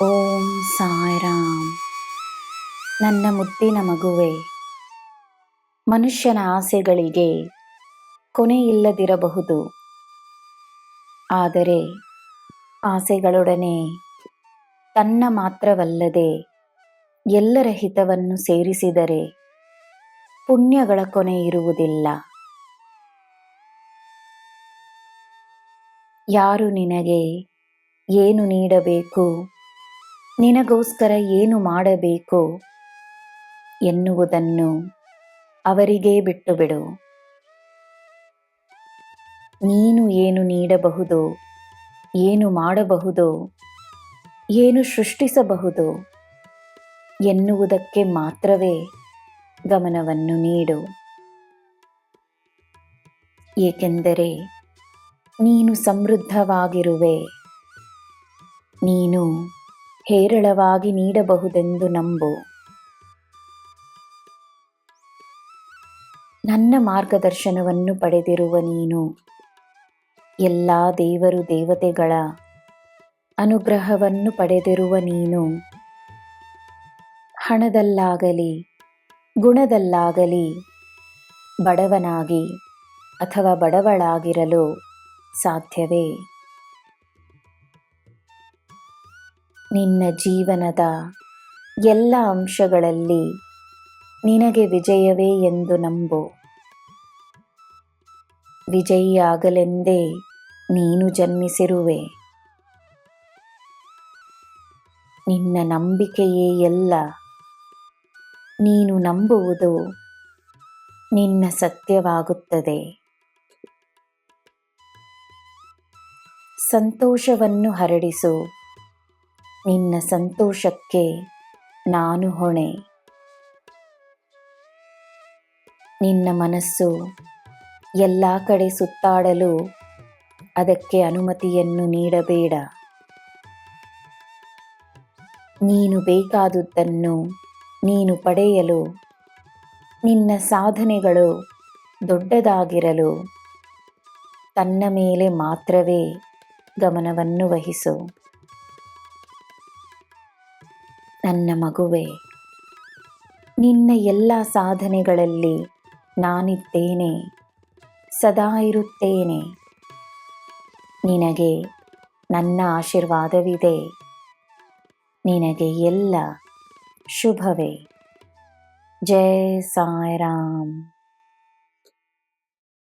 ಓಂ ಸಾಯಿರಾಮ್. ನನ್ನ ಮುದ್ದಿನ ಮಗುವೆ, ಮನುಷ್ಯನ ಆಸೆಗಳಿಗೆ ಕೊನೆಯಿಲ್ಲದಿರಬಹುದು. ಆದರೆ ಆಸೆಗಳೊಡನೆ ತನ್ನ ಮಾತ್ರವಲ್ಲದೆ ಎಲ್ಲರ ಹಿತವನ್ನು ಸೇರಿಸಿದರೆ ಪುಣ್ಯಗಳ ಕೊನೆ ಇರುವುದಿಲ್ಲ. ಯಾರು ನಿನಗೆ ಏನು ನೀಡಬೇಕು, ನಿನಗೋಸ್ಕರ ಏನು ಮಾಡಬೇಕು ಎನ್ನುವುದನ್ನು ಅವರಿಗೇ ಬಿಟ್ಟು ಬಿಡು. ನೀನು ಏನು ನೀಡಬಹುದು, ಏನು ಮಾಡಬಹುದು, ಏನು ಸೃಷ್ಟಿಸಬಹುದು ಎನ್ನುವುದಕ್ಕೆ ಮಾತ್ರವೇ ಗಮನವನ್ನು ನೀಡು. ಏಕೆಂದರೆ ನೀನು ಸಮೃದ್ಧವಾಗಿರುವೆ. ನೀನು ಹೇರಳವಾಗಿ ನೀಡಬಹುದೆಂದು ನಂಬು. ನನ್ನ ಮಾರ್ಗದರ್ಶನವನ್ನು ಪಡೆದಿರುವ ನೀನು ಎಲ್ಲ ದೇವರು ದೇವತೆಗಳ ಅನುಗ್ರಹವನ್ನು ಪಡೆದಿರುವ ನೀನು ಹಣದಲ್ಲಾಗಲಿ ಗುಣದಲ್ಲಾಗಲಿ ಬಡವನಾಗಿ ಅಥವಾ ಬಡವಳಾಗಿರಲು ಸಾಧ್ಯವೇ? ನಿನ್ನ ಜೀವನದ ಎಲ್ಲ ಅಂಶಗಳಲ್ಲಿ ನಿನಗೆ ವಿಜಯವೇ ಎಂದು ನಂಬು. ವಿಜಯಿಯಾಗಲೆಂದೇ ನೀನು ಜನ್ಮಿಸಿರುವೆ. ನಿನ್ನ ನಂಬಿಕೆಯೇ ಎಲ್ಲ. ನೀನು ನಂಬುವುದು ನಿನ್ನ ಸತ್ಯವಾಗುತ್ತದೆ. ಸಂತೋಷವನ್ನು ಹರಡಿಸು. ನಿನ್ನ ಸಂತೋಷಕ್ಕೆ ನಾನು ಹೊಣೆ. ನಿನ್ನ ಮನಸ್ಸು ಎಲ್ಲ ಕಡೆ ಸುತ್ತಾಡಲು ಅದಕ್ಕೆ ಅನುಮತಿಯನ್ನು ನೀಡಬೇಡ. ನೀನು ಬೇಕಾದುದನ್ನು ನೀನು ಪಡೆಯಲು, ನಿನ್ನ ಸಾಧನೆಗಳು ದೊಡ್ಡದಾಗಿರಲು ತನ್ನ ಮೇಲೆ ಮಾತ್ರವೇ ಗಮನವನ್ನು ವಹಿಸು. ನನ್ನ ಮಗುವೆ, ನಿನ್ನ ಎಲ್ಲ ಸಾಧನೆಗಳಲ್ಲಿ ನಾನಿದ್ದೇನೆ, ಸದಾ ಇರುತ್ತೇನೆ. ನಿನಗೆ ನನ್ನ ಆಶೀರ್ವಾದವಿದೆ. ನಿನಗೆ ಎಲ್ಲ ಶುಭವೇ. ಜೈ ಸಾಯಿರಾಮ್.